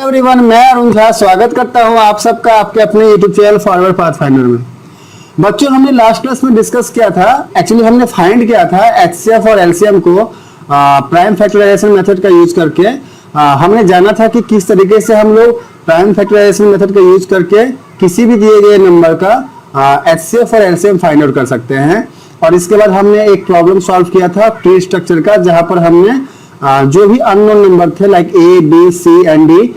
Everyone, मैं अरुण झा स्वागत करता हूं आप सबका आपके अपने यूट्यूब चैनल फॉरवर्ड पाथफाइंडर में। बच्चों, हमने लास्ट क्लास में डिस्कस किया था, एक्चुअली हमने फाइंड किया था एचसीएफ और एलसीएम को प्राइम फैक्टराइजेशन मेथड का यूज करके। हमने जाना था कि किस तरीके से हम लोग प्राइम फैक्टराइजेशन मेथड का यूज करके किसी भी दिए गए नंबर का एचसीएफ और एलसीएम फाइंड आउट कर सकते हैं। और इसके बाद हमने एक प्रॉब्लम सॉल्व किया था ट्री स्ट्रक्चर का, जहां पर हमने जो भी अननोन नंबर थे like A B C and D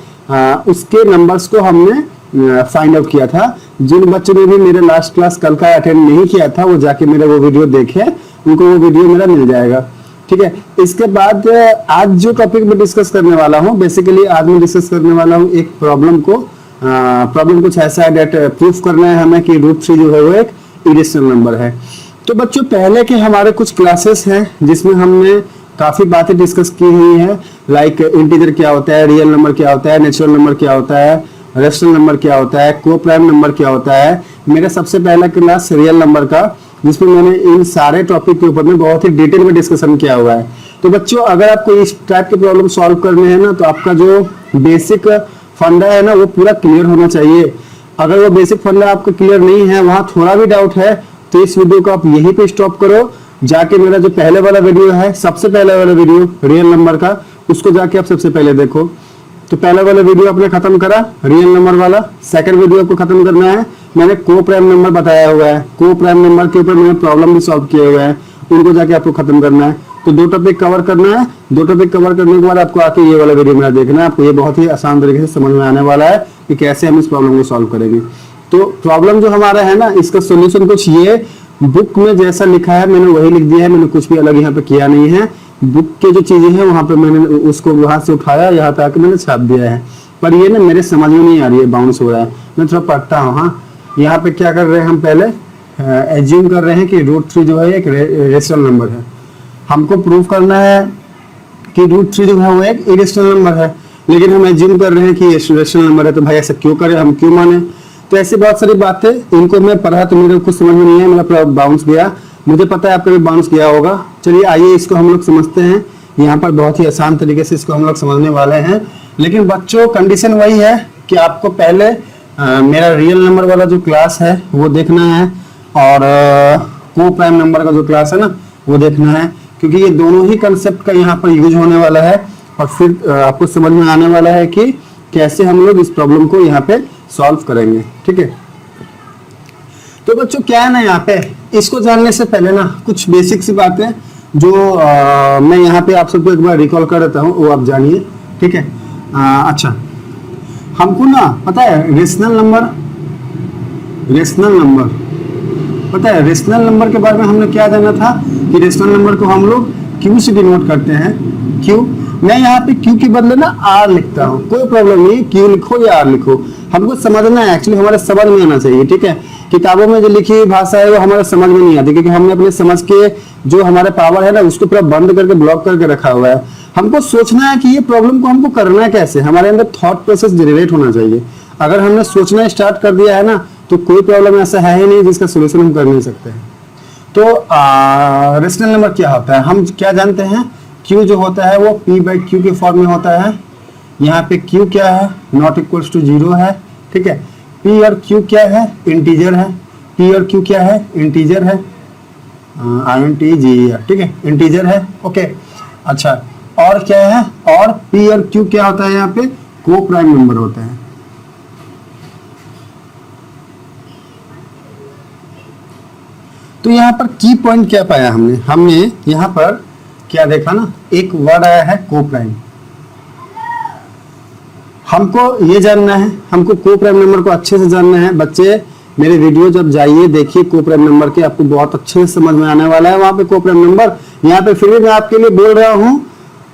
उसके नंबर्स को हमने फाइंड आउट किया था। जिन बच्चों ने भी मेरे लास्ट क्लास कल का अटेंड नहीं किया था वो जाके मेरा वो वीडियो देखे, उनको वो वीडियो मेरा मिल जाएगा। ठीक है, इसके बाद आज जो टॉपिक में डिस्कस करने वाला हूँ, बेसिकली आज मैं डिस्कस करने वाला हूँ एक प्रॉब्लम को। प्रॉब्लम कुछ ऐसा है डेट प्रूफ करना है हमें कि √3 जो है वो एक इरेशनल नंबर है। तो बच्चों, पहले के हमारे कुछ क्लासेस हैं जिसमें हमने काफी बातें डिस्कस की हुई है, लाइक इंटीजर क्या होता है, रियल नंबर क्या होता है, नेचुरल नंबर क्या होता है, रेशनल नंबर क्या होता है, को प्राइम नंबर क्या होता है। मेरा सबसे पहला क्लास रियल नंबर का, जिसमें मैंने इन सारे टॉपिक के ऊपर में बहुत ही डिटेल में डिस्कशन किया हुआ है। तो बच्चों, अगर आपको इस टाइप के प्रॉब्लम सॉल्व करने हैं ना, तो आपका जो बेसिक फंडा है ना वो पूरा क्लियर होना चाहिए। अगर वो बेसिक फंडा आपको क्लियर नहीं है, वहां थोड़ा भी डाउट है, तो इस वीडियो को आप यहीं पे स्टॉप करो, जाके मेरा जो पहले वाला वीडियो है, सबसे पहले वाला वीडियो रियल नंबर का, उसको जाके आप सबसे पहले देखो। तो पहला वाला वीडियो आपने खत्म करा रियल नंबर वाला, सेकंड वीडियो आपको खत्म करना है, मैंने को प्राइम नंबर बताया हुआ है, को प्राइम नंबर के ऊपर मैंने प्रॉब्लम भी सॉल्व किए हुए हैं, उनको जाके आपको खत्म करना है। तो दो टॉपिक कवर करना है, दो टॉपिक कवर करने के बाद आपको आके ये वाला वीडियो मेरा देखना है। आपको ये बहुत ही आसान तरीके से समझ में आने वाला है कि कैसे हम इस प्रॉब्लम को सॉल्व करेंगे। तो प्रॉब्लम जो हमारा है ना, इसका सोल्यूशन कुछ ये बुक में जैसा लिखा है मैंने वही लिख दिया है, मैंने कुछ भी अलग यहाँ पे किया नहीं है। बुक के जो चीजें हैं वहां पे मैंने उसको वहां से उठाया, यहाँ पे आके मैंने छाप दिया है, पर ये ना मेरे समझ में नहीं आ रही है, बाउंस हो रहा है। मैं थोड़ा पढ़ता हूँ। हाँ, यहाँ पे क्या कर रहे हैं हम, पहले एज्यूम कर रहे हैं कि √3 जो है एक रेशनल नंबर है। हमको प्रूव करना है कि √3 जो है वो एक इरेशनल नंबर है, लेकिन हम एज्यूम कर रहे हैं कि रेशनल नंबर है। तो भाई ऐसा क्यों करें, हम क्यों माने? तो ऐसी बहुत सारी बातें, इनको मैं पढ़ा तो मेरे कुछ समझ में नहीं है, मेरा बाउंस गया। मुझे पता है आपका भी बाउंस गया होगा। चलिए आइए इसको हम लोग समझते हैं। यहाँ पर बहुत ही आसान तरीके से इसको हम लोग समझने वाले हैं, लेकिन बच्चों कंडीशन वही है कि आपको पहले मेरा रियल नंबर वाला जो क्लास है वो देखना है, और को प्राइम नंबर का जो क्लास है ना वो देखना है, क्योंकि ये दोनों ही कंसेप्ट का यहाँ पर यूज होने वाला है, और फिर आपको समझ में आने वाला है कि कैसे हम लोग इस प्रॉब्लम को यहाँ पे सॉल्व करेंगे। ठीक है, तो बच्चों क्या है ना, यहाँ पे इसको जानने से पहले ना कुछ बेसिक सी बातें जो मैं यहाँ पे आप सबको एक बार रिकॉल कर देता हूँ, वो आप जानिए। ठीक है, अच्छा, हमको ना पता है रेशनल नंबर पता है, रेशनल नंबर के बारे में हमने क्या जाना था कि रेशनल नंबर को हम लोग क्यू से डिनोट करते हैं। क्यू, मैं यहाँ पे क्यू के बदले ना आर लिखता हूँ, कोई प्रॉब्लम नहीं, क्यू लिखो या आर लिखो, हमको समझना है, एक्चुअली हमारे समझ में आना चाहिए। ठीक है, किताबों में जो लिखी हुई भाषा है वो हमारे समझ में नहीं आती, क्योंकि हमने अपने समझ के जो हमारे पावर है ना उसको पूरा बंद करके ब्लॉक करके रखा हुआ है। हमको सोचना है कि ये प्रॉब्लम को हमको करना कैसे, हमारे अंदर थॉट प्रोसेस जनरेट होना चाहिए। अगर हमने सोचना स्टार्ट कर दिया है ना, तो कोई प्रॉब्लम ऐसा है ही नहीं जिसका सोल्यूशन हम कर नहीं सकते हैं। तो रेशनल नंबर क्या होता है, हम क्या जानते हैं, Q जो होता है वो P/Q के फॉर्म में होता है। यहाँ पे Q क्या है, नॉट इक्वल्स टू 0 है। ठीक है, P और Q क्या है, इंटीजर है। P और Q क्या है, इंटीजर है, INTGER। ठीक है, इंटीजर है। ओके, अच्छा, और क्या है, और P और Q क्या होता है, यहाँ पे को प्राइम नंबर होता है। तो यहाँ पर की पॉइंट क्या पाया हमने यहाँ पर क्या देखा ना, एक वर्ड आया है को प्राइम। हमको ये जानना है, हमको को प्राइम नंबर को अच्छे से जानना है। बच्चे मेरे वीडियो जब जाइए देखिए को प्राइम नंबर के, आपको बहुत अच्छे से समझ में आने वाला है वहां पे को प्राइम नंबर। यहाँ पे फिर भी मैं आपके लिए बोल रहा हूँ,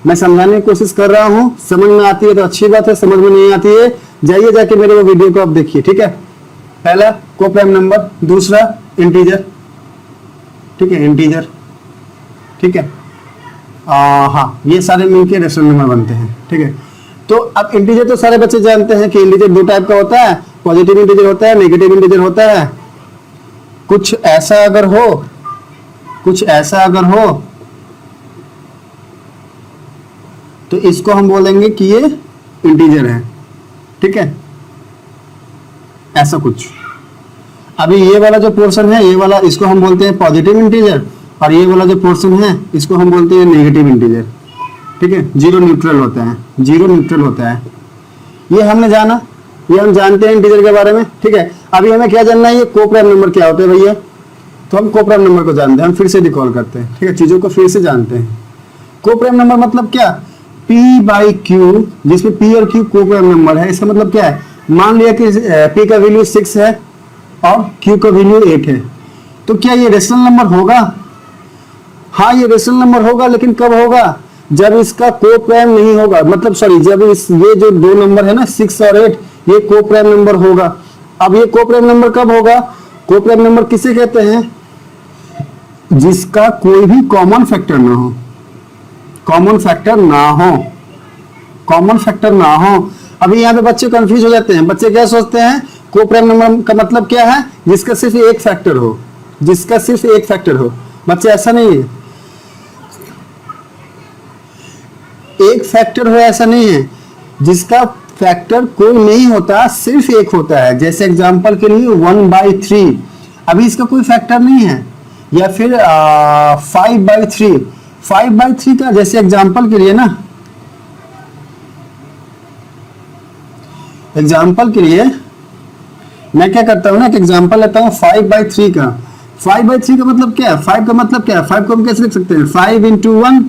मैं समझाने की कोशिश कर रहा हूँ। समझ में आती है तो अच्छी बात है, समझ में नहीं आती है जाइए जाके मेरे वो वीडियो को आप देखिए। ठीक है, पहला को प्राइम नंबर, दूसरा इंटीजर। ठीक है, इंटीजर। ठीक है, हाँ, ये सारे मिलके रेशनल नंबर बनते हैं। ठीक है, तो अब इंटीजर तो सारे बच्चे जानते हैं कि इंटीजर दो टाइप का होता है, पॉजिटिव इंटीजर होता है, नेगेटिव इंटीजर होता है। कुछ ऐसा अगर हो तो इसको हम बोलेंगे कि ये इंटीजर है। ठीक है, ऐसा कुछ। अभी ये वाला जो पोर्शन है, ये वाला इसको हम बोलते हैं पॉजिटिव इंटीजर, और ये वाला जो पोर्शन है इसको हम बोलते हैं नेगेटिव इंटीजर। ठीक है, जीरो न्यूट्रल होता है, जीरो न्यूट्रल होता है। ये हमने जाना, ये हम जानते हैं इंटीजर के बारे में। ठीक है, अभी हमें क्या जानना है, ये कोप्राइम नंबर क्या होते हैं भैया। तो हम कोप्राइम नंबर को जानते हैं, हम फिर से रिकॉल करते हैं। ठीक है, चीजों को फिर से जानते हैं। कोप्राइम नंबर मतलब क्या, P बाई क्यू, जिसमें P और Q कोप्राइम नंबर है। इसका मतलब क्या है, मान लिया कि P का वैल्यू 6 है और Q का वैल्यू 8 है, तो क्या ये रेशनल नंबर होगा? हाँ, ये रेशनल नंबर होगा, लेकिन कब होगा, जब इसका कोप्राइम नहीं होगा, मतलब सॉरी, जब ये जो दो नंबर है ना 6 और 8, ये कोप्राइम नंबर होगा। अब ये कोप्राइम नंबर कब होगा, कोप्राइम नंबर किसे कहते हैं, जिसका कोई भी कॉमन फैक्टर ना हो, कॉमन फैक्टर ना हो, कॉमन फैक्टर ना हो। अभी यहाँ पे बच्चे कंफ्यूज हो जाते हैं। बच्चे क्या सोचते हैं, कोप्राइम नंबर का मतलब क्या है, जिसका सिर्फ एक फैक्टर हो, जिसका सिर्फ एक फैक्टर हो। बच्चे ऐसा नहीं है, एक फैक्टर हो ऐसा नहीं है, जिसका फैक्टर कोई नहीं होता, सिर्फ एक होता है। जैसे एग्जांपल के लिए 1/3, अभी इसका कोई फैक्टर नहीं है। या फिर 5/3, 5/3 का जैसे एग्जांपल के लिए ना, एग्जांपल के लिए मैं क्या करता हूं ना, एक एग्जांपल लेता हूं 5/3 का। 5/3 का मतलब क्या है, 5 का मतलब क्या है, 5 को हम कैसे लिख सकते हैं, 5 into 1,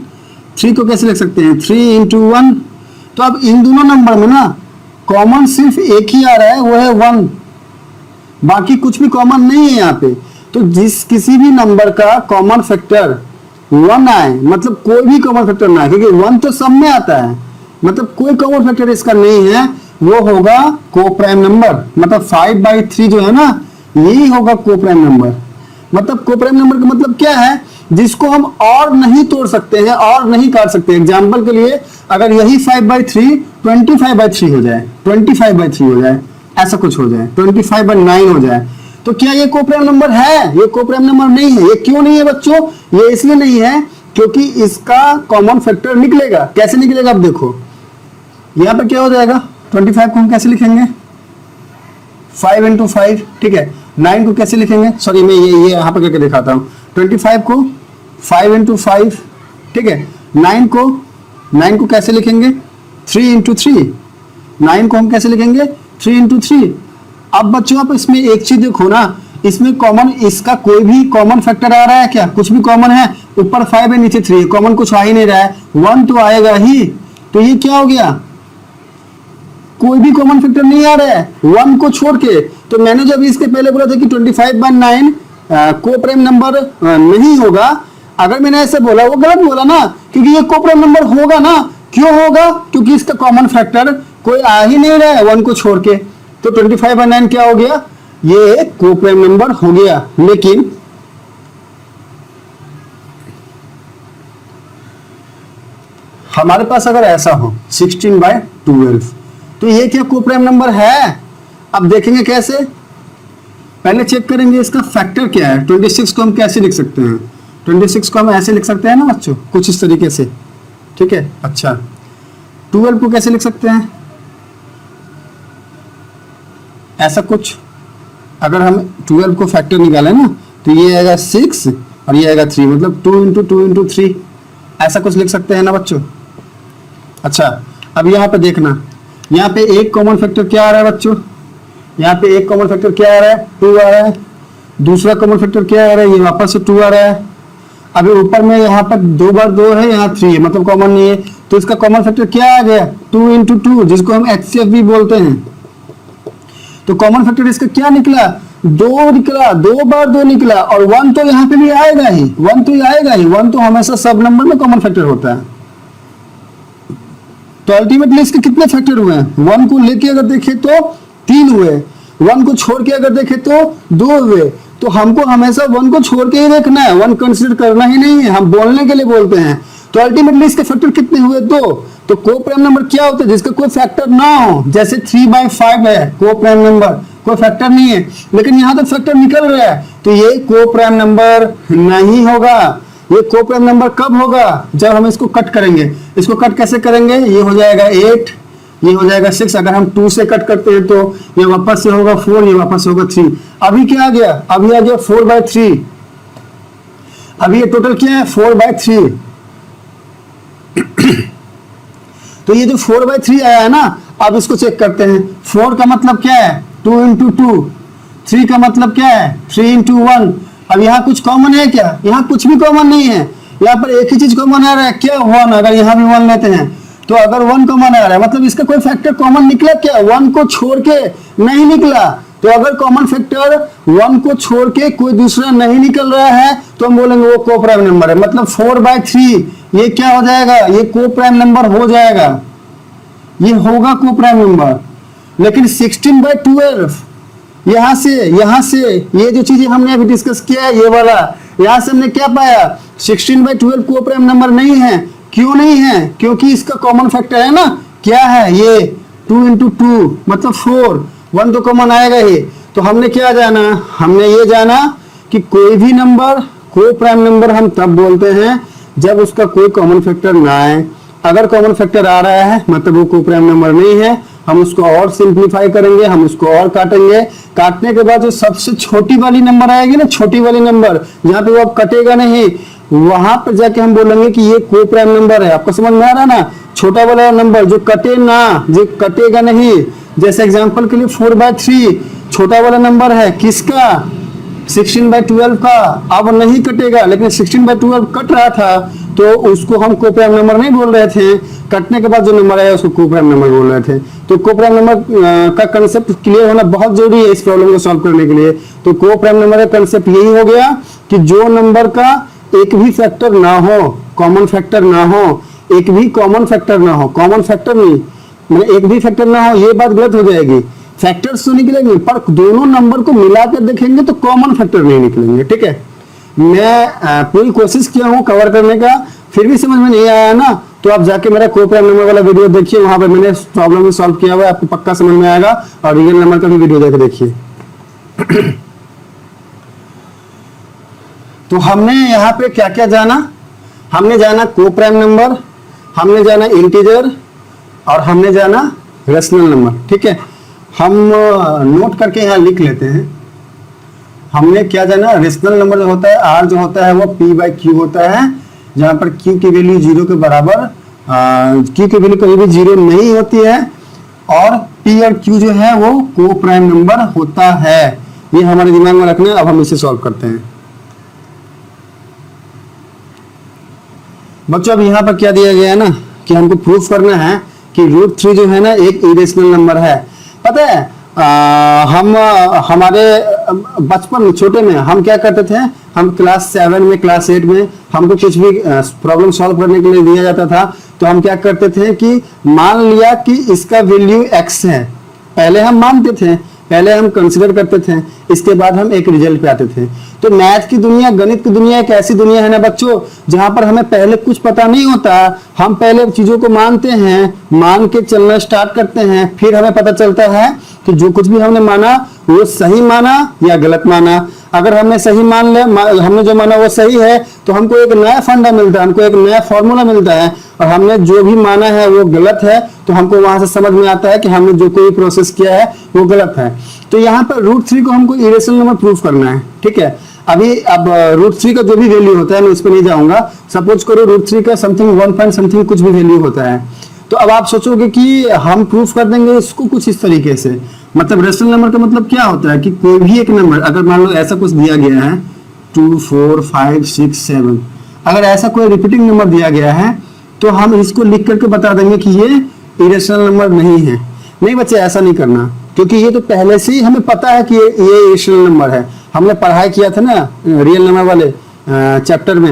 3 को कैसे लिख सकते हैं, 3 into 1। तो अब इन दोनों नंबर में ना कॉमन सिर्फ एक ही आ रहा है, वो है 1, बाकी कुछ भी कॉमन नहीं है यहाँ पे। तो जिस किसी भी नंबर का कॉमन फैक्टर 1 आए, मतलब कोई भी कॉमन फैक्टर ना आए, क्योंकि 1 तो सब में आता है, मतलब कोई कॉमन फैक्टर इसका नहीं है, वो होगा कोप्राइम नंबर। मतलब 5/3 जो है ना, यही होगा कोप्राइम नंबर। मतलब कोप्राइम नंबर का मतलब क्या है, जिसको हम और नहीं तोड़ सकते हैं, और नहीं काट सकते। एग्जाम्पल के लिए अगर यही 5/3 25/3 हो जाए, 25/3 हो जाए, ऐसा कुछ हो जाए, 25/9 हो जाए, तो क्या ये कोप्राइम नंबर है? ये कोप्राइम नंबर नहीं है। ये क्यों नहीं है बच्चों? ये इसलिए नहीं है क्योंकि इसका कॉमन फैक्टर निकलेगा। कैसे निकलेगा, अब देखो यहाँ पे क्या हो जाएगा, 25 को हम कैसे लिखेंगे, 5 into 5। ठीक है, 9 को कैसे लिखेंगे, सॉरी मैं ये यहाँ पर करके दिखाता हूँ। 25 को 5 into 5, ठीक है। 9 को कैसे लिखेंगे, 3 into 3। 9 को हम कैसे लिखेंगे, 3 into 3। अब बच्चों आप इसमें एक चीज देखो ना, इसमें कॉमन, इसका कोई भी कॉमन फैक्टर आ रहा है क्या, कुछ भी कॉमन है? ऊपर 5 है, नीचे 3 है, कॉमन कुछ आ ही नहीं रहा है, 1 तो आएगा ही। तो ये क्या हो गया, कोई भी कॉमन फैक्टर नहीं आ रहा है 1 को छोड़ के। तो मैंने जब इसके पहले बोला था कि 25/9 कोप्राइम नंबर नहीं होगा, अगर मैंने ऐसे बोला वो गलत बोला ना, क्योंकि ये कोप्राइम नंबर होगा ना। क्यों होगा, क्योंकि इसका कॉमन फैक्टर कोई आ ही नहीं रहा है 1 को छोड़ के। तो 25/9 क्या हो गया, ये कोप्राइम नंबर हो गया। लेकिन हमारे पास अगर ऐसा हो 16/12, तो ये क्या कोप्राइम नंबर है? अब देखेंगे कैसे, पहले चेक करेंगे इसका फैक्टर क्या है। 26 को हम कैसे लिख सकते हैं, 26 को हम ऐसे लिख सकते हैं ना बच्चों, कुछ इस तरीके से, ठीक है। अच्छा, 12 को कैसे लिख सकते हैं, ऐसा कुछ। अगर हम 12 को फैक्टर निकालें ना, तो ये आएगा 6 और ये आएगा 3, मतलब 2 into 2 into 3, ऐसा कुछ लिख सकते हैं ना बच्चों। अच्छा, अब यहाँ पे देखना, यहाँ पे एक कॉमन फैक्टर क्या आ रहा है बच्चों, यहाँ पे एक कॉमन फैक्टर क्या आ रहा है, 2 आ रहा है। दूसरा कॉमन फैक्टर क्या आ रहा है, ये वापस से 2 आ रहा है। अभी ऊपर में यहाँ पर 2 बार 2 है, यहाँ 3 है, मतलब कॉमन नहीं है। तो इसका कॉमन फैक्टर क्या आ गया, 2 into 2, जिसको हम HCF भी बोलते हैं। तो कॉमन फैक्टर इसका क्या निकला, 2 निकला, 2 बार 2 निकला, और 1 तो यहाँ पे भी आएगा ही, 1 तो आएगा ही। 1 तो हमेशा सब नंबर में कॉमन फैक्टर होता है। तो अल्टीमेटली इसके कितने फैक्टर हुए हैं, 1 को लेके अगर देखें तो 3 हुए, 1 को छोड़ के अगर देखें तो 2 हुए। तो हमको हमेशा 1 को छोड़ के ही देखना है, 1 कंसीडर करना ही नहीं है, हम बोलने के लिए बोलते हैं। तो अल्टीमेटली इसके फैक्टर कितने हुए, 2। तो कोप्राइम नंबर क्या होता है, जिसका कोई फैक्टर ना हो। जैसे 3/5 है कोप्राइम नंबर, कोई फैक्टर नहीं है, लेकिन यहाँ तक फैक्टर निकल रहा है, तो ये कोप्राइम नंबर नहीं होगा। ये कोप्राइम नंबर कब होगा, जब हम इसको कट करेंगे। इसको कट कैसे करेंगे, ये हो जाएगा 8, ये हो जाएगा 6। अगर हम 2 से कट करते हैं तो ये वापस से होगा 4, ये वापस से होगा 3। अभी क्या आ गया, अभी आ गया 4/3। अभी ये टोटल क्या है 4/3। तो ये जो 4/3 आया है ना, अब इसको चेक करते हैं। 4 का मतलब क्या है 2 × 2, 3 का मतलब क्या है 3 × 1। अब यहाँ कुछ कॉमन है क्या, यहाँ कुछ भी कॉमन नहीं है, यहाँ पर एक ही चीज कॉमन आ रहा है क्या 1। अगर यहाँ भी 1 लेते हैं तो अगर 1 कॉमन आ रहा है मतलब इसका कोई फैक्टर कॉमन निकला क्या, 1 को छोड़ के नहीं निकला। तो अगर कॉमन फैक्टर 1 को छोड़ के कोई दूसरा नहीं निकल रहा है तो हम बोलेंगे वो कोप्राइम नंबर है। मतलब 4/3 ये क्या हो जाएगा, ये कोप्राइम नंबर हो जाएगा, ये होगा कोप्राइम नंबर। लेकिन 16/12 यहां से ये जो चीजें हमने अभी डिस्कस किया है, ये वाला यहां से हमने क्या पाया 16/12 कोप्राइम नंबर नहीं है। क्यों नहीं है, क्योंकि इसका कॉमन फैक्टर है ना, क्या है ये 2 × 2 मतलब 4, 1 तो कॉमन आएगा ही। तो हमने क्या जाना, हमने ये जाना कि कोई भी नंबर कोप्राइम नंबर हम तब बोलते हैं जब उसका कोई कॉमन फैक्टर ना आए। अगर कॉमन फैक्टर आ रहा है मतलब वो कोप्राइम नंबर नहीं है। हम उसको और सिंप्लीफाई करेंगे, हम उसको और काटेंगे। काटने के बाद जो सबसे छोटी वाली नंबर आएगी ना, छोटी वाली नंबर जहाँ पे वो अब कटेगा नहीं, वहां पर जाके हम बोलेंगे कि ये कोप्राइम नंबर है। आपको समझ में आ रहा है ना, छोटा वाला नंबर जो कटे ना, जो कटेगा नहीं। जैसे एग्जांपल के लिए 4/3 छोटा वाला नंबर है किसका 16/12 का, अब नहीं कटेगा। लेकिन 16/12 कट रहा था तो उसको हम कोप्राइम नंबर नहीं बोल रहे थे, कटने के बाद जो नंबर आया उसको कोप्राइम नंबर बोल रहे थे। तो कोप्राइम नंबर का कंसेप्ट क्लियर होना बहुत जरूरी है इस प्रॉब्लम को सॉल्व करने के लिए। तो कोप्राइम नंबर का कंसेप्ट यही हो गया कि जो नंबर का एक भी फैक्टर ना हो, कॉमन फैक्टर ना हो, एक भी कॉमन फैक्टर ना हो, कॉमन फैक्टर नहीं मतलब एक भी फैक्टर ना हो, ये बात गलत हो जाएगी। फैक्टर्स तो निकलेंगे पर दोनों नंबर को मिलाकर देखेंगे तो कॉमन फैक्टर नहीं निकलेंगे। ठीक है, मैं पूरी कोशिश किया हूँ कवर करने का, फिर भी समझ में नहीं आया ना तो आप जाके मेरा कोप्राइम नंबर वाला वीडियो देखिए, वहां पर मैंने प्रॉब्लम को सॉल्व किया हुआ है, आपको पक्का समझ में आएगा। और रियल नंबर का भी वीडियो देख देखिए। तो हमने यहाँ पे क्या क्या जाना, हमने जाना कोप्राइम नंबर, हमने जाना इंटीजर और हमने जाना रेशनल नंबर। ठीक है, हम नोट करके यहाँ लिख लेते हैं। हमने क्या जाना, रेशनल नंबर जो होता है आर जो होता है वो p/q होता है, जहां पर q की वैल्यू 0 के बराबर, q की वैल्यू कभी भी 0 नहीं होती है और p और q जो है वो कोप्राइम नंबर होता है। ये हमारे दिमाग में रखना है। अब हम इसे सॉल्व करते हैं बच्चों। अब यहाँ पर क्या दिया गया है ना कि हमको प्रूफ करना है कि √3 जो है ना एक इरेशनल नंबर है। पता है हम हमारे बचपन में छोटे में हम क्या करते थे, हम क्लास 7 में क्लास 8 में हमको कुछ भी प्रॉब्लम सॉल्व करने के लिए दिया जाता था तो हम क्या करते थे कि मान लिया कि इसका वैल्यू x है, पहले हम मानते थे, पहले हम कंसिडर करते थे, इसके बाद हम एक रिजल्ट पे आते थे। तो मैथ की दुनिया, गणित की दुनिया एक ऐसी दुनिया है ना बच्चों जहां पर हमें पहले कुछ पता नहीं होता, हम पहले चीजों को मानते हैं, मान के चलना स्टार्ट करते हैं, फिर हमें पता चलता है कि जो कुछ भी हमने माना वो सही माना या गलत माना। अगर हमने सही मान लिया, हमने जो माना वो सही है तो हमको एक नया फंडा मिलता है, हमको एक नया फॉर्मूला मिलता है। और हमने जो भी माना है वो गलत है तो हमको वहां से समझ में आता है कि हमने जो कोई प्रोसेस किया है वो गलत है। तो यहाँ पर √3 को हमको इरेशनल नंबर प्रूफ करना है। ठीक है, अभी अब √3 का जो भी वैल्यू होता है मैं उस पर नहीं जाऊंगा। सपोज करो √3 का समथिंग 1 पॉइंट समथिंग कुछ भी वैल्यू होता है, तो अब आप सोचोगे कि हम प्रूफ कर देंगे इसको कुछ इस तरीके से। मतलब रेशनल नंबर का मतलब क्या होता है कि कोई भी एक नंबर, अगर मान लो ऐसा कुछ दिया गया है 2 4 5 6 7, अगर ऐसा कोई रिपीटिंग नंबर दिया गया है तो हम इसको लिख करके बता देंगे कि ये इरेशनल नंबर नहीं है। नहीं बच्चे, ऐसा नहीं करना, क्योंकि ये तो पहले से ही हमें पता है कि ये इरेशनल नंबर है, हमने पढ़ाई किया था ना रियल नंबर वाले चैप्टर में।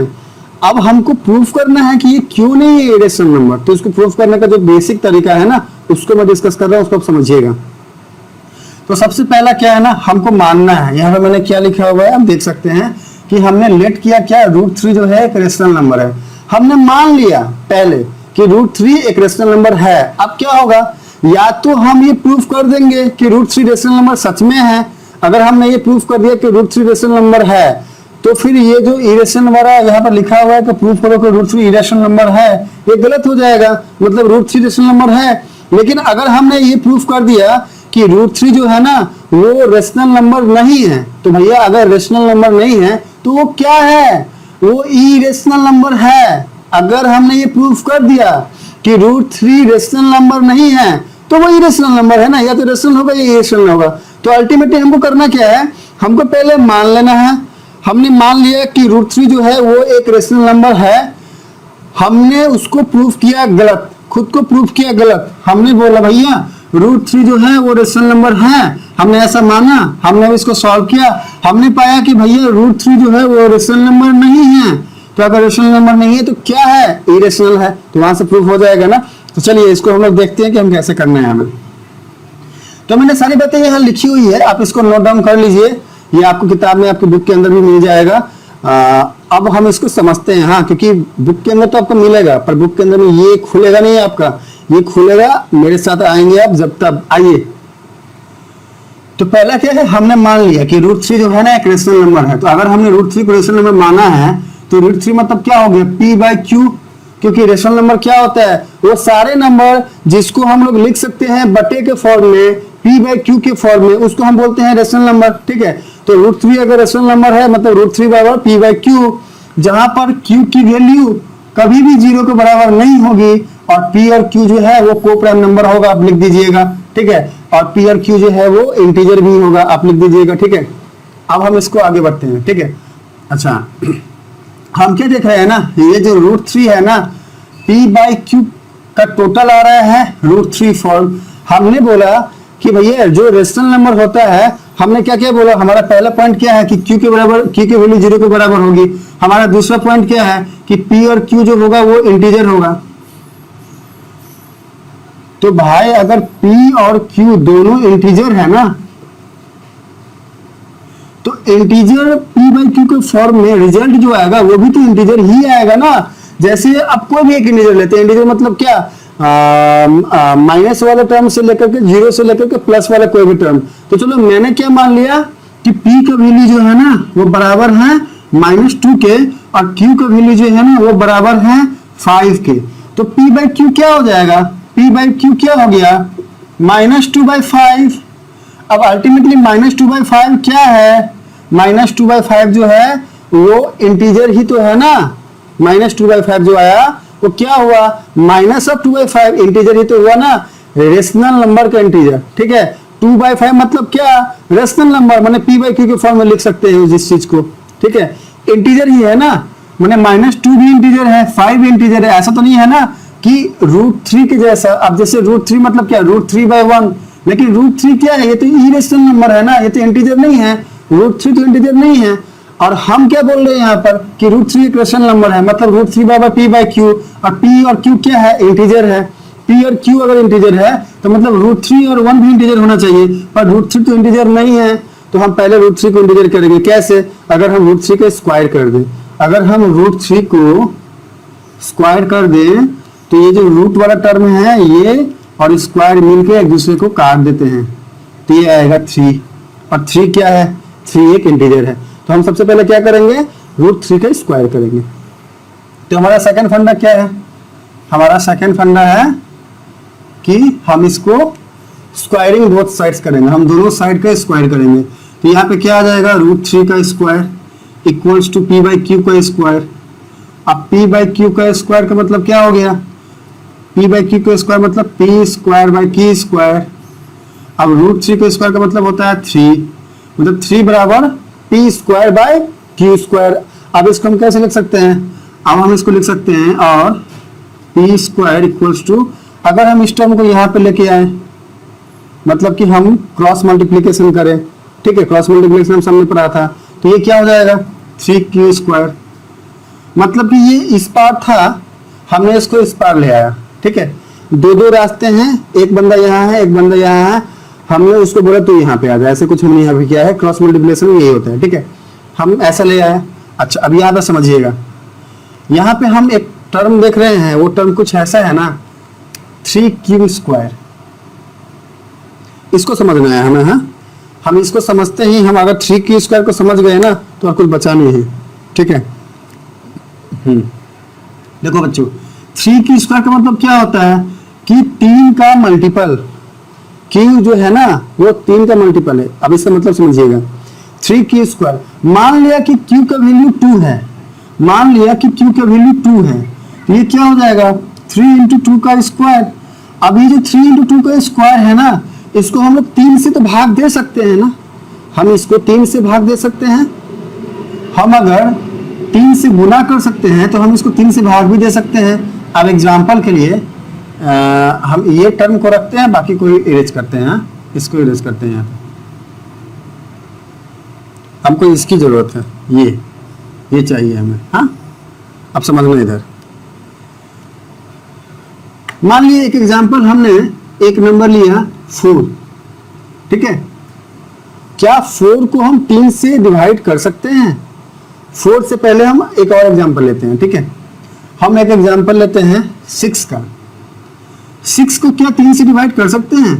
अब हमको प्रूफ करना है कि ये क्यों नहीं है इरेशनल नंबर। तो इसको प्रूफ करने का जो बेसिक तरीका है ना उसको मैं डिस्कस कर रहा हूँ, उसको आप समझिएगा। तो सबसे पहला क्या है ना, हमको मानना है। यहाँ पे मैंने क्या लिखा हुआ है आप देख सकते हैं कि हमने लेट किया क्या, √3 जो है एक रेशनल नंबर है। हमने मान लिया पहले कि √3 एक रेशनल नंबर है। अब क्या होगा, या तो हम ये प्रूफ कर देंगे कि √3 रेशनल नंबर सच में है। अगर हमने ये प्रूफ कर दिया कि √3 रेशनल नंबर है तो फिर ये जो इरेशनल नंबर है यहाँ पर लिखा हुआ है कि प्रूफ करो कि √3 इरेशनल नंबर है, ये गलत हो जाएगा। मतलब √3 रेशनल नंबर है लेकिन अगर हमने ये प्रूफ कर दिया कि √3 जो है ना वो रेशनल नंबर नहीं है, तो भैया अगर रेशनल नंबर नहीं है तो वो क्या है, वो इरेशनल नंबर है। अगर हमने ये प्रूफ कर दिया कि √3 रेशनल नंबर नहीं है तो वो इरेशनल नंबर है ना, या तो रेशनल होगा या इरेशनल होगा। तो अल्टीमेटली हमको करना क्या है, हमको पहले मान लेना है। हमने मान लिया कि √3 जो है वो एक रेशनल नंबर है, हमने उसको प्रूफ किया गलत, खुद को प्रूफ किया गलत। हमने बोला भैया √3 जो है वो रेशनल नंबर है, हमने ऐसा माना, हमने इसको सॉल्व किया, हमने पाया कि भैया √3 जो है वो रेशनल नंबर नहीं है। तो अगर रेशनल नंबर नहीं है तो क्या है, इरेशनल है, तो वहां से प्रूफ हो जाएगा ना। तो चलिए इसको हम लोग देखते हैं कि हम कैसे करना है हमें। तो मैंने सारी बातें यहाँ लिखी हुई है, आप इसको नोट डाउन कर लीजिए, ये आपको किताब में आपकी बुक के अंदर भी मिल जाएगा। अब हम इसको समझते हैं, हाँ, क्योंकि बुक के अंदर तो आपको मिलेगा, पर बुक के अंदर में ये खुलेगा नहीं आपका, ये खुलेगा मेरे साथ आएंगे आप जब तक आइए। तो पहला क्या है, हमने मान लिया कि √3 जो है ना एक रेशनल नंबर है। तो अगर हमने √3 को रेशनल नंबर माना है तो √3 मतलब क्या हो गया, p/q, क्योंकि रेशनल नंबर क्या होता है, वो सारे नंबर जिसको हम लोग लिख सकते हैं बटे के फॉर्म में, p/q के फॉर्म में, उसको हम बोलते हैं रेशनल नंबर। ठीक है, तो √3 अगर रेशनल नंबर है मतलब √3 बराबर p/q, जहां पर q की वैल्यू कभी भी 0 के बराबर नहीं होगी और p और q जो है वो को प्राइम नंबर होगा, आप लिख दीजिएगा। ठीक है, और p और q जो है वो इंटीजर भी होगा, आप लिख दीजिएगा। ठीक है, अब हम इसको आगे बढ़ते हैं। ठीक है, अच्छा हम क्या देख रहे हैं ना, ये जो √3 है ना p/q का टोटल आ रहा है √3 फॉर्म। हमने बोला कि भैया जो रेशनल नंबर होता है, हमने क्या क्या बोला, हमारा पहला पॉइंट क्या है कि q के बराबर, q की वैल्यू 0 के बराबर होगी। हमारा दूसरा पॉइंट क्या है कि p और q जो होगा वो इंटीजर होगा। तो भाई अगर p और q दोनों इंटीजर है ना, तो इंटीजर p/q के फॉर्म में रिजल्ट जो आएगा वो भी तो इंटीजर ही आएगा ना। जैसे आप कोई भी एक इंटीजर लेते हैं, इंटीजर मतलब क्या, माइनस वाला टर्म से लेकर के 0 से लेकर के प्लस वाला कोई भी टर्म। तो चलो मैंने क्या मान लिया कि p का वैल्यू जो है ना वो बराबर है -2 के और q का वैल्यू जो है ना वो बराबर है 5 के। तो p/q क्या हो जाएगा, p/q क्या हो गया, -2/5। अब अल्टीमेटली -2/5 क्या है, -2/5 जो है वो इंटीजर ही तो है ना। -2/5 जो आया वो क्या हुआ, -2/5 इंटीजर ही तो हुआ ना, रेशनल नंबर का इंटीजर। ठीक है, 2/5 मतलब क्या, रेशनल नंबर, माने p/q के फॉर्म में लिख सकते हैं जिस चीज को। ठीक है, इंटीजर ही है ना, माने -2 भी इंटीजर है, 5 भी इंटीजर है। ऐसा तो नहीं है ना कि √3 के जैसा। अब जैसे √3 मतलब क्या, √3/1, लेकिन √3 क्या है, ये तो इरेशनल नंबर है ना, ये तो इंटीजर नहीं है, √3 तो इंटीजर नहीं है। और हम क्या बोल रहे हैं यहाँ पर कि √3 एक रेशनल नंबर है, मतलब √3 बराबर p/q, और p और q क्या है, इंटीजर है। p और q अगर इंटीजर है तो मतलब √3 और 1 भी इंटीजर होना चाहिए, पर √3 तो इंटीजर नहीं है। तो हम पहले √3 को इंटीजर करेंगे, कैसे, अगर हम √3 को स्क्वायर कर दें। अगर हम √3 को स्क्वायर कर दें तो ये जो रूट वाला टर्म है ये और स्क्वायर मिलके एक दूसरे को काट देते हैं, तो ये आएगा 3। और 3 क्या है, 3 एक इंटीजर है। तो हम सबसे पहले क्या करेंगे, √3 का स्क्वायर करेंगे। तो हमारा सेकंड फंडा क्या है, हमारा सेकंड फंडा है कि हम इसको स्क्वायरिंग बोथ साइड्स करेंगे, हम दोनों साइड का स्क्वायर करेंगे। तो यहाँ पे क्या आ जाएगा, √3 का स्क्वायर इक्वल्स टू p/q का स्क्वायर। अब p/q का स्क्वायर का मतलब क्या हो गया, p/q का स्क्वायर मतलब p²/q²। अब √3 का स्क्वायर का मतलब होता है 3, मतलब 3 बराबर p²/q²। अब इसको हम कैसे लिख सकते हैं, अब हम इसको लिख सकते हैं और p² इक्वल्स टू, अगर हम इस टर्म को यहाँ पे लेके आए, मतलब कि हम क्रॉस मल्टीप्लीकेशन करें। ठीक है, क्रॉस मल्टीप्लीकेशन हम सामने पढ़ा था, तो ये क्या हो जाएगा 3q²। मतलब कि ये इस पार था, हमने इसको इस पार ले आया। ठीक है, दो रास्ते हैं, एक बंदा यहाँ है, एक बंदा यहाँ है, हमने उसको बोला तो यहाँ पे आ जाए, ऐसे कुछ हमने यहाँ पे किया है। क्रॉस मल्टीप्लिकेशन में यही होता है। ठीक है, हम ऐसा ले आए। अच्छा, अब यहाँ पे समझिएगा, यहाँ पे हम एक टर्म देख रहे हैं, वो टर्म कुछ ऐसा है ना 3q²। इसको समझना है हमें। हाँ, हम इसको समझते ही, हम अगर 3q² को समझ गए ना तो और कुछ बचा नहीं है। ठीक है, देखो बच्चों, 3q² का मतलब क्या होता है कि 3 का मल्टीपल, Q जो है ना वो 3 का मल्टीपल है। अब इसका मतलब समझिएगा, 3Q²। मान लिया कि Q का वैल्यू 2 है, मान लिया कि Q का वैल्यू 2 है, तो ये क्या हो जाएगा 3 इंटू 2 का स्क्वायर। अब ये जो 3 इंटू 2 का स्क्वायर है ना, इसको हम लोग 3 से तो भाग दे सकते हैं ना, हम इसको 3 से भाग दे सकते हैं। हम अगर 3 से गुना कर सकते हैं तो हम इसको 3 से भाग भी दे सकते हैं। अब एग्जाम्पल के लिए हम ये टर्म को रखते हैं, बाकी को इरेज करते हैं, इसको इरेज करते हैं। हमको इसकी जरूरत है, ये चाहिए हमें। हाँ, अब समझना इधर। मान लिए एक एग्जाम्पल, हमने एक नंबर लिया 4, ठीक है। क्या 4 को हम 3 से डिवाइड कर सकते हैं? 4 से पहले हम एक और एग्जाम्पल लेते हैं, ठीक है। हम एक एग्जाम्पल लेते हैं 6 का। 6 को क्या 3 से डिवाइड कर सकते हैं?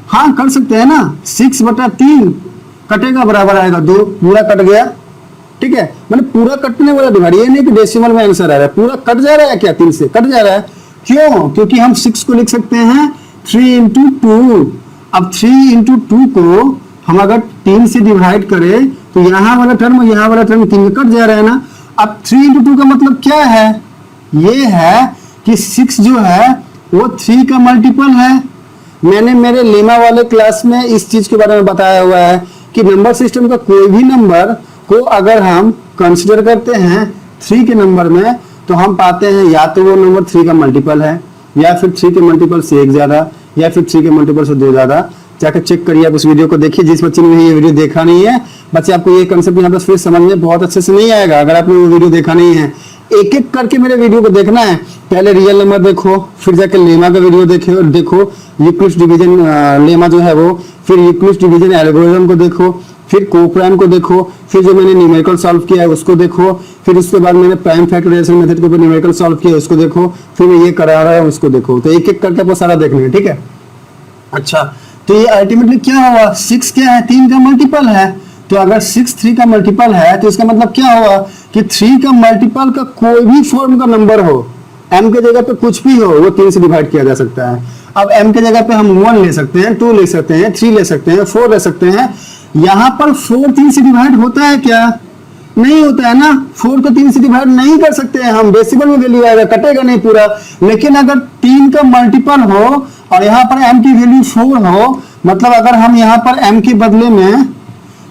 हाँ कर सकते हैं ना। 6/3 कटेगा, बराबर आएगा 2, पूरा कट गया, ठीक है। मतलब पूरा कटने वाला डिवाइड, ये नहीं कि डेसिमल में आंसर आ रहा है, पूरा कट जा रहा है। क्या 3 से कट जा रहा है? क्यों? क्योंकि हम 6 को लिख सकते हैं 3 इंटू 2। अब 3 इंटू 2 को हम अगर 3 से डिवाइड करें तो यहाँ वाला टर्म यहाँ वाला टर्म 3 में कट जा रहा है ना। अब 3 इंटू 2 का मतलब क्या है? ये है कि 6 जो है वो 3 का मल्टीपल है। मैंने मेरे लेमा वाले क्लास में इस चीज के बारे में बताया हुआ है कि नंबर सिस्टम का कोई भी नंबर को अगर हम कंसिडर करते हैं 3 के नंबर में, तो हम पाते हैं या तो वो नंबर 3 का मल्टीपल है, या फिर 3 के मल्टीपल से 1 ज्यादा, या फिर 3 के मल्टीपल से 2 ज्यादा। जाकर चेक करिए, आप इस वीडियो को देखिए। जिस बच्चे ने ये वीडियो देखा नहीं है, बच्चे आपको ये कंसेप्ट यहाँ पर फिर समझ में बहुत अच्छे से नहीं आएगा अगर आपने वो वीडियो देखा नहीं है। एक एक करके मेरे वीडियो को देखना है। पहले रियल नंबर देखो, फिर जाकर लेमा का वीडियो देखो यूक्लिड्स डिवीजन लेमा जो है वो, फिर यूक्लिड्स डिवीजन एल्गोरिथम को देखो, फिर कोप्राइम को देखो, फिर जो मैंने न्यूमेरिकल सॉल्व किया है उसको देखो, फिर उसके बाद मैंने प्राइम फैक्टराइजेशन मेथड के ऊपर न्यूमेरिकल सॉल्व किया है उसको देखो, फिर मैं ये करा रहा हूँ उसको देखो। तो एक एक करके आपको सारा देखना है, ठीक है। अच्छा, तो ये अल्टीमेटली क्या हुआ? 6 क्या है? 3 का मल्टीपल है। तो अगर 6 3 का मल्टीपल है तो इसका मतलब क्या हुआ कि 3 का मल्टीपल का कोई भी फॉर्म का नंबर हो, m के जगह पे कुछ भी हो, वो 3 से डिवाइड किया जा सकता है। अब m के जगह पे हम 1 ले सकते हैं, 2 ले सकते हैं, 3 ले सकते हैं, 4 ले सकते हैं। यहाँ पर 4 3 से डिवाइड होता है क्या? नहीं होता है ना। 4 को 3 से डिवाइड नहीं कर सकते हैं हम, डेसिमल में वैल्यू आएगा, कटेगा नहीं पूरा। लेकिन अगर 3 का मल्टीपल हो और यहाँ पर m की वैल्यू 4 हो, मतलब अगर हम यहाँ पर m के बदले में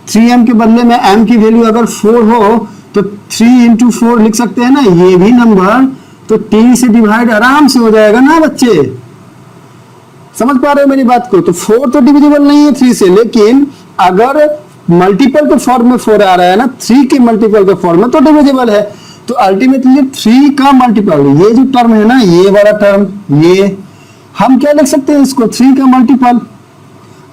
3m के बदले में m की वैल्यू अगर 4 हो तो 3 इंटू 4 लिख सकते हैं ना, ये भी नंबर तो 3 से डिवाइड आराम से हो जाएगा ना बच्चे। समझ पा रहे हो मेरी बात को? तो 4 तो डिविजिबल नहीं है 3 से, लेकिन अगर मल्टीपल के फॉर्म में 4 आ रहा है ना, 3 के मल्टीपल के फॉर्म में, तो डिविजिबल है। तो अल्टीमेटली 3 का मल्टीपल, ये जो टर्म है ना, ये वाला टर्म, ये हम क्या लिख सकते हैं इसको? 3 का मल्टीपल।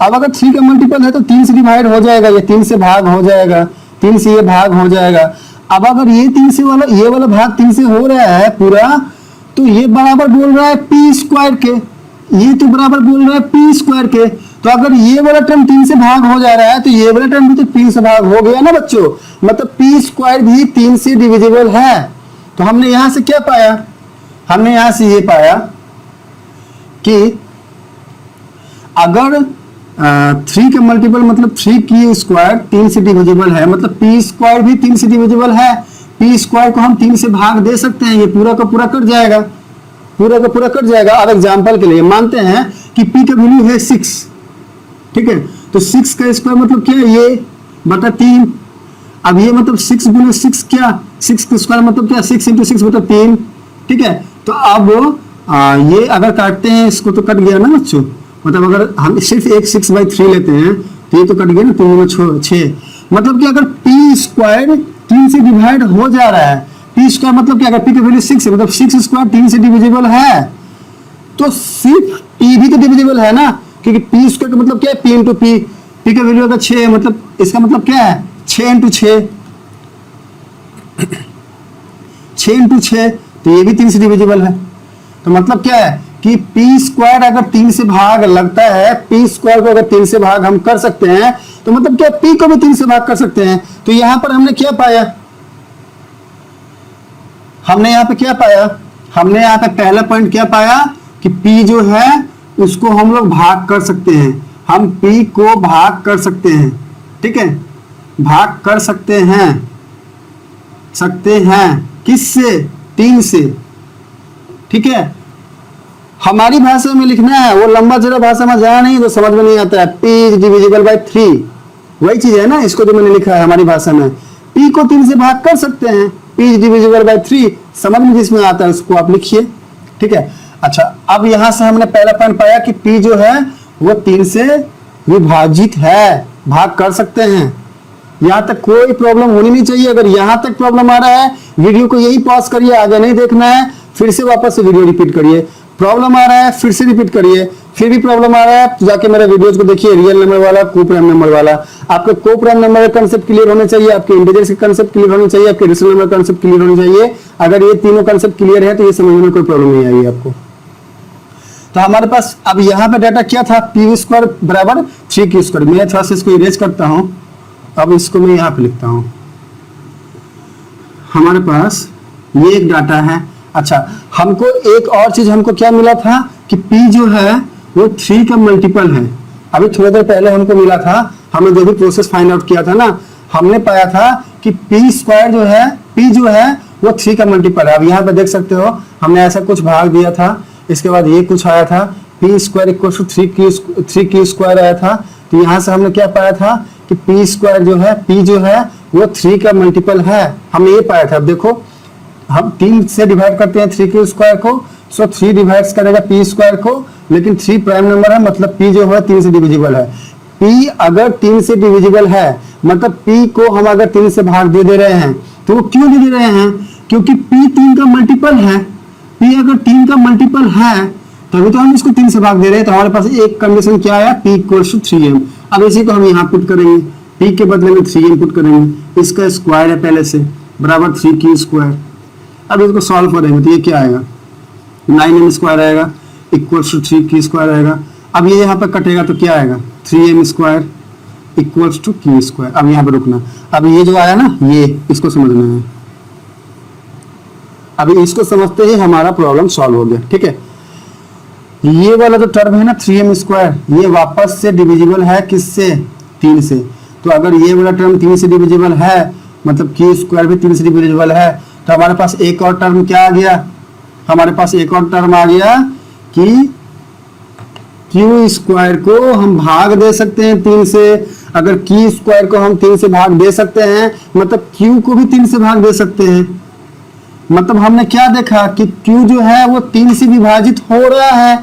अब अगर 3 का मल्टीपल है तो 3 से डिवाइड हो जाएगा, ये 3 से भाग हो जाएगा, 3 से ये भाग हो जाएगा। अब अगर ये 3 से वाला, ये वाला भाग 3 से हो रहा है पूरा, तो ये बराबर बोल रहा है p² के, ये तो बराबर बोल रहा है p² के। तो अगर ये वाला टर्म 3 से भाग हो जा रहा है तो ये वाला टर्म भी तो 3 से भाग हो गया ना बच्चों। मतलब p² भी 3 से डिविजिबल है। तो हमने यहां से क्या पाया? हमने यहां से ये पाया कि अगर 3 का मल्टीपल मतलब 3Q² 3 से डिविजिबल है, मतलब p² भी 3 से डिविजिबल है। p² को हम 3 से भाग दे सकते हैं, ये पूरा का पूरा कट जाएगा, पूरा का पूरा कट जाएगा। अब एग्जांपल के लिए मानते हैं कि p का वैल्यू है 6, ठीक है। तो 6 का स्क्वायर मतलब क्या है? ये बटा 3। अब ये मतलब 6 गुना 6 क्या? 6 का स्क्वायर मतलब क्या? 6 इंटू 6 बटा 3, ठीक है। तो अब ये अगर काटते हैं इसको तो कट गया ना बच्चों। मतलब अगर हम सिर्फ एक 6/3 लेते हैं तो ये तो कट गया ना, 3 में 6। मतलब कि अगर p² 3 से डिवाइड हो जा रहा है, p² मतलब क्या? अगर p की वैल्यू 6 है मतलब 6² 3 से डिविजिबल है, तो सिर्फ p भी तो डिविजिबल है ना, क्योंकि p² का मतलब क्या है? p into p। p का वैल्यू अगर 6 है मतलब इसका मतलब क्या है? 6 इंटू 6, 6 इंटू 6, तो ये भी 3 से डिविजिबल है। तो मतलब क्या है कि p² अगर 3 से भाग लगता है, p² को अगर 3 से भाग हम कर सकते हैं, तो मतलब क्या p को भी 3 से भाग कर सकते हैं। तो यहां पर हमने क्या पाया? हमने यहां पे क्या पाया? हमने यहां पे पहला पॉइंट क्या पाया कि P जो है उसको हम लोग भाग कर सकते हैं, हम P को भाग कर सकते हैं, ठीक है, भाग कर सकते हैं किससे? 3 से, ठीक है। हमारी भाषा में लिखना है, वो लंबा चौड़ा भाषा में जाना नहीं तो समझ में नहीं आता है। P इज डिविजिबल बाय 3, वही चीज है ना, इसको जो मैंने लिखा है हमारी भाषा में, P को 3 से भाग कर सकते हैं, P इज डिविजिबल बाय 3, समझ में जिसमें आता है उसको आप लिखिए, ठीक है। अच्छा, अब यहां से हमने पहला पॉइंट पाया कि P जो है वो 3 से विभाजित है, भाग कर सकते हैं। यहां तक कोई प्रॉब्लम होनी नहीं चाहिए। अगर यहां तक प्रॉब्लम आ रहा है, वीडियो को यही पॉज करिए, आगे नहीं देखना है, फिर से वापस से वीडियो रिपीट करिए। प्रॉब्लम आ रहा है फिर से रिपीट करिए, फिर भी प्रॉब्लम आ रहा है तो जाके मेरे वीडियोस को देखिए, रियल नंबर वाला, को प्राइम नंबर वाला। आपके को प्राइम नंबर का कंसेप्ट क्लियर होना चाहिए, आपके इंटीजर्स के कंसेप्ट क्लियर होने चाहिए, आपके रेशनल नंबर का कंसेप्ट क्लियर होना चाहिए। अगर ये तीनों कंसेप्ट क्लियर है तो ये समझने में कोई प्रॉब्लम नहीं आएगी आपको। तो हमारे पास अब यहाँ पे डाटा क्या था, पी स्क्वायर बराबर 3 स्क्वायर। मैं थोड़ा सा इसको इरेज करता हूँ, अब इसको मैं यहाँ पे लिखता हूँ। हमारे पास ये एक डाटा है। अच्छा, हमको एक और चीज हमको क्या मिला था कि P जो है वो 3 का मल्टीपल है। अभी थोड़ी देर पहले हमको मिला था, हमने जो भी प्रोसेस फाइंड आउट किया था ना, हमने पाया था कि P स्क्वायर जो है, P जो है वो 3 का मल्टीपल है। अब यहाँ पे देख सकते हो हमने ऐसा कुछ भाग दिया था, इसके बाद ये कुछ आया था, P square equal to 3Q square आया था। तो यहाँ से हमने क्या पाया था कि P स्क्वायर जो है, P जो है वो 3 का मल्टीपल है, हमने ये पाया था। अब देखो हम 3 से डिवाइड करते हैं 3Q स्क्वायर को, सो 3 डिवाइड्स करेगा P स्क्वायर को, लेकिन 3 प्राइम नंबर है, मतलब P जो है 3 से डिविजिबल है। P अगर 3 से डिविजिबल है, मतलब P को हम अगर 3 से भाग दे रहे हैं, तो वो क्यों दे रहे हैं? क्योंकि P 3 का मल्टीपल है। P अगर 3 का मल्टीपल है तभी तो हम इसको 3 से भाग दे रहे हैं। तो हमारे पास एक कंडीशन क्या आया, P इक्वल्स टू 3m। अब इसी को हम यहाँ पुट करेंगे, P के बदले में 3m पुट करेंगे, इसका स्क्वायर है पहले से, बराबर 3Q स्क्वायर। अब इसको सॉल्व करेंगे तो ये क्या आएगा, 9m स्क्वायर आएगा इक्वल्स टू 3Q स्क्वायर आएगा। अब ये यहाँ पर कटेगा तो क्या आएगा, 3m square equals to Q square. अब यहाँ पे रुकना, अब ये जो आया ना, ये इसको समझना है। अभी इसको समझते ही हमारा प्रॉब्लम सॉल्व हो गया, ठीक है। ये वाला जो टर्म है ना 3m स्क्वायर, ये वापस से डिविजिबल है किससे, 3 से। तो अगर ये वाला टर्म 3 से डिविजिबल है, मतलब Q स्क्वायर भी 3 से डिविजिबल है, तो हमारे पास एक और टर्म क्या आ गया, हमारे पास एक और टर्म आ गया कि Q स्क्वायर को हम भाग दे सकते हैं 3 से। अगर Q स्क्वायर को हम 3 से भाग दे सकते हैं, मतलब Q को भी 3 से भाग दे सकते हैं। मतलब हमने क्या देखा कि Q जो है वो 3 से विभाजित हो रहा है।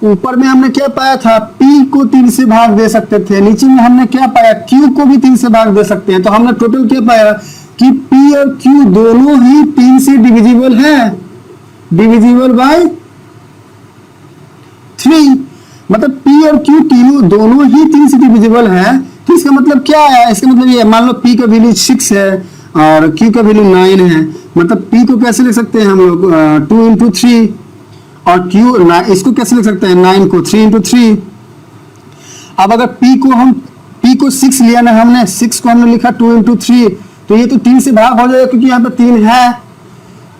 ऊपर में हमने क्या पाया था, P को 3 से भाग दे सकते थे, नीचे में हमने क्या पाया, Q को भी 3 से भाग दे सकते हैं। तो हमने टोटल क्या पाया कि P और Q दोनों ही 3 से डिविजिबल है, डिविजिबल बाय 3। मतलब P और Q तीनों दोनों ही 3 से डिविजिबल है। तो इसका मतलब क्या है, इसका मतलब ये, मान लो P का वैल्यू 6 है और Q का वैल्यू 9 है, मतलब P को कैसे लिख सकते हैं हम लोग, 2 into 3, और Q इसको कैसे लिख सकते हैं, 9 को 3 into 3। अब अगर P को 6 लिया ना हमने, 6 को हमने लिखा 2 into 3, तो ये तो 3 से भाग हो जाएगा क्योंकि यहाँ पर 3 है।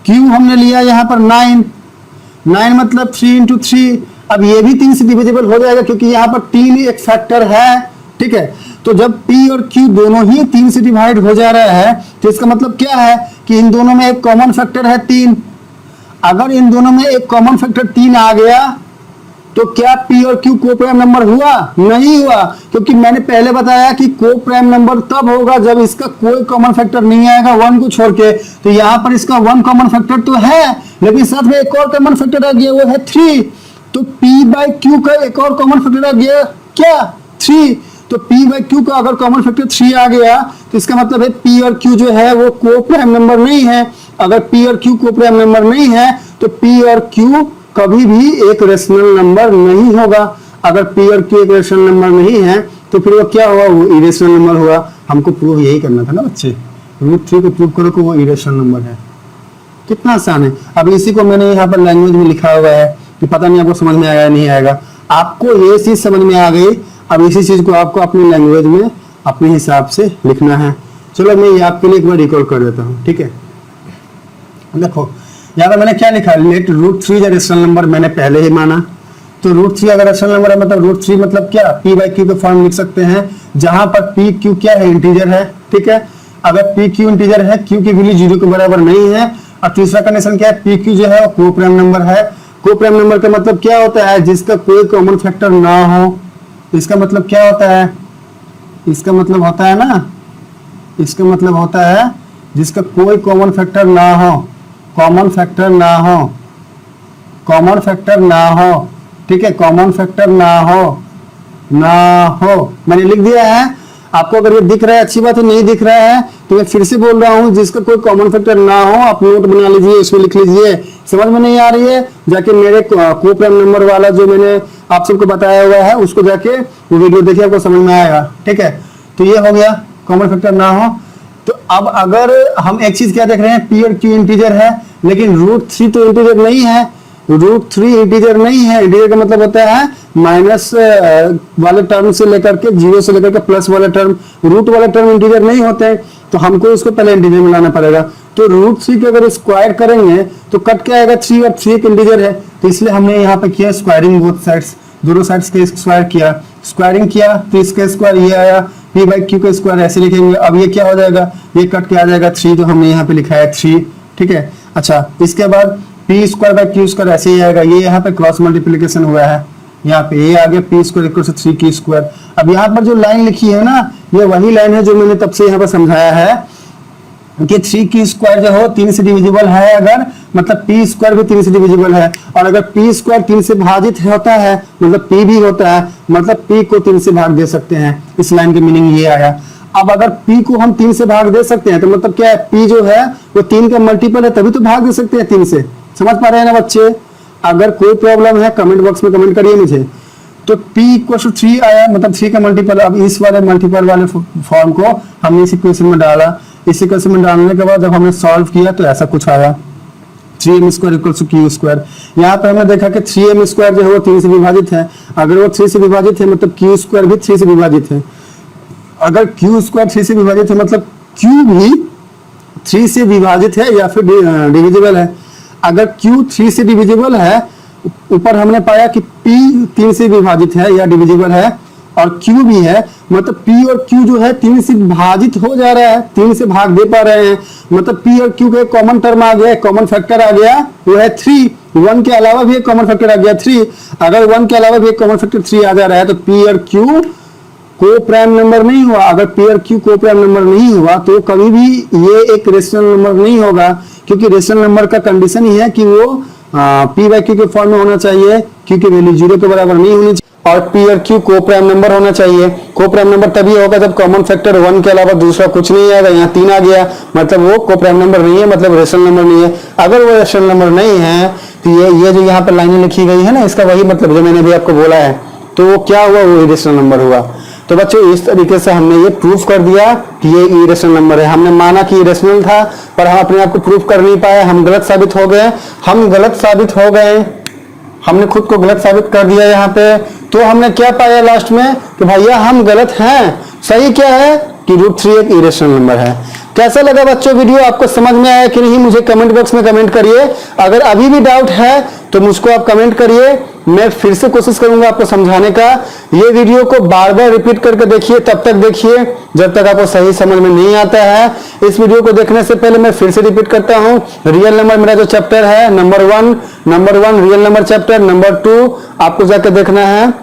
Q हमने लिया यहाँ पर 9 मतलब 3 into 3। अब ये भी 3 से डिविजिबल हो जाएगा क्योंकि यहाँ पर 3 एक फैक्टर है, ठीक है। तो जब P और Q दोनों ही 3 से डिवाइड हो जा रहा है, तो इसका मतलब क्या है कि इन दोनों में एक कॉमन फैक्टर है 3। अगर इन दोनों में एक कॉमन फैक्टर 3 आ गया तो क्या P और Q को प्राइम नंबर हुआ? नहीं हुआ, क्योंकि मैंने पहले बताया कि को प्राइम नंबर तब होगा जब इसका कोई कॉमन फैक्टर नहीं आएगा 1 को छोड़ के। तो यहाँ पर इसका 1 कॉमन फैक्टर तो है, लेकिन साथ में एक और कॉमन फैक्टर आ गया, वो है 3। तो P बाय Q का एक और कॉमन फैक्टर आ गया क्या, 3। तो P बाय Q का अगर कॉमन फैक्टर 3 आ गया तो इसका मतलब है P और Q जो है वो को प्राइम नंबर नहीं है। अगर P और Q को प्राइम नंबर नहीं है तो P और Q कभी भी एक रेशनल नंबर नहीं होगा। अगर P और Q एक रेशनल नंबर नहीं है तो फिर वो क्या हुआ, वो इरेशनल नंबर हुआ। हमको प्रूव यही करना था ना बच्चे, √3 को प्रूव करो कि वो इरेशनल नंबर है। कितना आसान है। अब इसी को मैंने यहाँ पर लैंग्वेज में लिखा हुआ है कि पता नहीं आपको समझ में आया नहीं आएगा। आपको ये चीज समझ में आ गई, अब इसी चीज को आपको अपनी लैंग्वेज में अपने हिसाब से लिखना है। चलो मैं ये आपके लिए एक बार रिकॉल कर देता हूँ, ठीक है। देखो यहाँ पे मैंने क्या लिखा, लेट √3 इज रेशनल नंबर, मैंने पहले ही माना। तो √3 अगर रेशनल नंबर है मतलब √3 मतलब क्या, p/q के फॉर्म लिख सकते हैं, जहां पर p/q क्या है, इंटीजर है, ठीक है। अगर p/q इंटीजर है, q की वैल्यू 0 के बराबर नहीं है, और तीसरा कंडीशन क्या है, p/q जो है को प्राइम नंबर है। को प्राइम नंबर का मतलब क्या होता है, जिसका कोई कॉमन फैक्टर ना हो। इसका मतलब क्या होता है, इसका मतलब होता है ना, इसका मतलब होता है जिसका कोई कॉमन फैक्टर ना हो, कॉमन फैक्टर ना हो, कॉमन फैक्टर ना हो, ठीक है, कॉमन फैक्टर ना हो, ना हो, मैंने लिख दिया है। आपको अगर ये दिख रहा है अच्छी बात है, नहीं दिख रहा है तो मैं फिर से बोल रहा हूँ, जिसका कोई कॉमन फैक्टर ना हो आप नोट बना लीजिए, इसमें लिख लीजिए। समझ में नहीं आ रही है, जाके मेरे को प्राइम नंबर वाला जो मैंने आप सबको बताया हुआ है उसको जाके वो वीडियो देखिए, आपको समझ में आएगा, ठीक है। तो ये हो गया कॉमन फैक्टर ना हो। तो अब अगर हम एक चीज क्या देख रहे हैं, p और q इंटीजर है, लेकिन √3 तो इंटीजर नहीं है, √3 इंटीजर नहीं है। इंटीजर का मतलब होता है माइनस वाले टर्म से लेकर के 0 से लेकर के प्लस वाले टर्म, रूट वाले टर्म इंटीजर नहीं होते हैं, तो हमको इसको पहले इंटीजर में लाना पड़ेगा। तो √3 के अगर स्क्वायर करेंगे तो कट क्या आएगा, 3, और 3 एक इंटीजर है, तो इसलिए हमने यहाँ पे किया स्क्वायरिंग बोथ साइड्स, दोनों साइड्स के स्क्वायर किया, स्क्वायरिंग किया तो इसका स्क्वायर ये आया, p/q का स्क्वायर ऐसे लिखेंगे। अब ये क्या हो जाएगा, ये कट के आ जाएगा 3, तो हमने यहाँ पे लिखा है 3, ठीक है। अच्छा, इसके बाद p²/q² ऐसे ही आएगा, ये यहाँ पे क्रॉस मल्टीप्लीकेशन हुआ है, यहाँ पे ये आ गया p² = 3q²। अब यहाँ पर जो लाइन लिखी है ना, ये वही लाइन है जो मैंने तब से यहाँ पर समझाया है कि 3q² जो हो 3 से डिविजिबल है, अगर मतलब p² भी 3 से डिविजिबल है, और अगर p² 3 से भाजित होता है मतलब p भी होता है, मतलब p को 3 से भाग दे सकते हैं। इस लाइन की मीनिंग ये आया। अब अगर p को हम 3 से भाग दे सकते हैं तो मतलब क्या है, p जो है वो 3 का मल्टीपल है, तभी तो भाग दे सकते हैं 3 से। समझ पा रहे हैं ना बच्चे? अगर कोई प्रॉब्लम है कमेंट बॉक्स में कमेंट करिए मुझे। तो p = 3 आया, मतलब 3 का मल्टीपल। अब इस वाले मल्टीपल वाले फॉर्म को हमने इस इक्वेशन में डाला, इस इक्वेशन में डालने के बाद जब हमने सॉल्व किया तो ऐसा कुछ आया, 3m² = q²। यहाँ पे हमने देखा कि 3m² जो है वो 3 से विभाजित है, अगर वो 3 से विभाजित है मतलब q² भी 3 से विभाजित है। अगर q² 3 से विभाजित है मतलब q भी 3 से विभाजित है या फिर डिविजिबल है। अगर q 3 से डिविजिबल है, ऊपर हमने पाया कि p 3 से विभाजित है या डिविजिबल है, और q भी है, मतलब p और q जो है 3 से विभाजित हो जा रहा है, 3 से भाग दे पा रहे हैं, मतलब p और q का एक कॉमन टर्म आ गया, कॉमन फैक्टर आ गया, वो है 3। 1 के अलावा भी एक कॉमन फैक्टर आ गया 3। अगर 1 के अलावा भी एक कॉमन फैक्टर 3 आ जा रहा है तो p और q को प्राइम नंबर नहीं हुआ। अगर p और q को प्राइम नंबर नहीं हुआ तो कभी भी ये एक रेशनल नंबर नहीं होगा, क्योंकि रेशनल नंबर का कंडीशन ही है कि वो p/q के फॉर्म में होना चाहिए, q की वैल्यू 0 के बराबर नहीं होनी चाहिए, और p और q को प्राइम नंबर होना चाहिए। को प्राइम नंबर तभी होगा जब कॉमन फैक्टर 1 के अलावा दूसरा कुछ नहीं आएगा। यहाँ 3 आ गया, मतलब वो को प्राइम नंबर नहीं है, मतलब रेशनल नंबर नहीं है। अगर वो रेशनल नंबर नहीं है तो ये जो यहाँ पर लाइनें लिखी गई है ना, इसका वही मतलब जो मैंने भी आपको बोला है, तो वो क्या हुआ, वो इरेशनल नंबर हुआ। तो बच्चों इस तरीके से हमने ये प्रूफ कर दिया कि ये इरेशनल नंबर है। हमने माना कि इरेशनल था, पर हम अपने आप को प्रूफ कर नहीं पाए, हम गलत साबित हो गए, हम गलत साबित हो गए, हमने खुद को गलत साबित कर दिया यहाँ पे। तो हमने क्या पाया लास्ट में कि भैया हम गलत हैं, सही क्या है कि √3 एक इरेशनल नंबर है। कैसा लगा बच्चों वीडियो, आपको समझ में आया कि नहीं, मुझे कमेंट बॉक्स में कमेंट करिए। अगर अभी भी डाउट है तो मुझको आप कमेंट करिए, मैं फिर से कोशिश करूंगा आपको समझाने का। ये वीडियो को बार बार रिपीट करके देखिए, तब तक देखिए जब तक आपको सही समझ में नहीं आता है। इस वीडियो को देखने से पहले मैं फिर से रिपीट करता हूं, रियल नंबर मेरा जो चैप्टर है number 1 real number chapter, number 2 आपको जाकर देखना है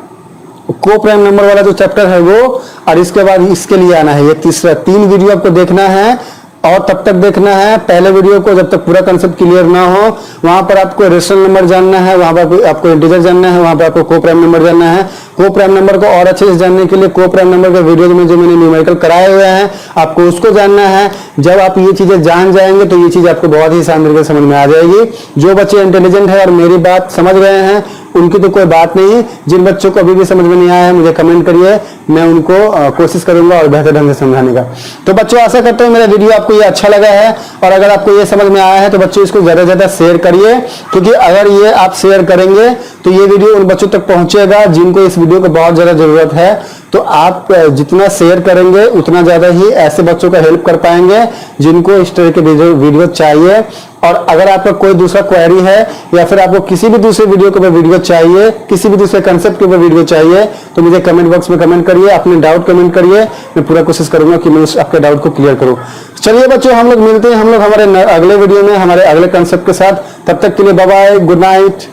को प्राइम नंबर वाला जो चैप्टर है वो, और इसके बाद इसके लिए आना है ये तीसरा। 3 वीडियो आपको देखना है, और तब तक देखना है पहले वीडियो को जब तक पूरा कंसेप्ट क्लियर ना हो। वहां पर आपको रेशनल नंबर जानना है, वहां पर आपको इंटीजर जानना है, वहां पर आपको को प्राइम नंबर जानना है। को प्राइम नंबर को और अच्छे से जानने के लिए को प्राइम नंबर के वीडियो में जो मैंने न्यूमेरिकल कराए हुए हैं आपको उसको जानना है। जब आप ये चीजें जान जाएंगे तो ये चीज आपको बहुत ही आसान तरीके से समझ में आ जाएगी। जो बच्चे इंटेलिजेंट है और मेरी बात समझ रहे हैं उनकी तो कोई बात नहीं, जिन बच्चों को अभी भी समझ में नहीं आया है मुझे कमेंट करिए, मैं उनको कोशिश करूंगा और बेहतर ढंग से समझाने का। तो बच्चों आशा करता हूँ मेरा वीडियो आपको ये अच्छा लगा है, और अगर आपको ये समझ में आया है तो बच्चों इसको ज्यादा से ज्यादा शेयर करिए, क्योंकि अगर ये आप शेयर करेंगे तो ये वीडियो उन बच्चों तक पहुंचेगा जिनको इस वीडियो को बहुत ज्यादा जरूरत है। तो आप जितना शेयर करेंगे उतना ज़्यादा ही ऐसे बच्चों का हेल्प कर पाएंगे जिनको इस तरह के वीडियो चाहिए। और अगर आपका कोई दूसरा क्वेरी है या फिर आपको किसी भी दूसरे वीडियो के ऊपर वीडियो चाहिए, किसी भी दूसरे कंसेप्ट के ऊपर वीडियो चाहिए, तो मुझे कमेंट बॉक्स में कमेंट करिए, अपने डाउट कमेंट करिए। मैं पूरा कोशिश करूंगा कि मैं आपके डाउट को क्लियर करूं। चलिए बच्चों, हम लोग मिलते हैं हम लोग हमारे अगले वीडियो में हमारे अगले कंसेप्ट के साथ। तब तक के लिए बाय बाय, गुड नाइट।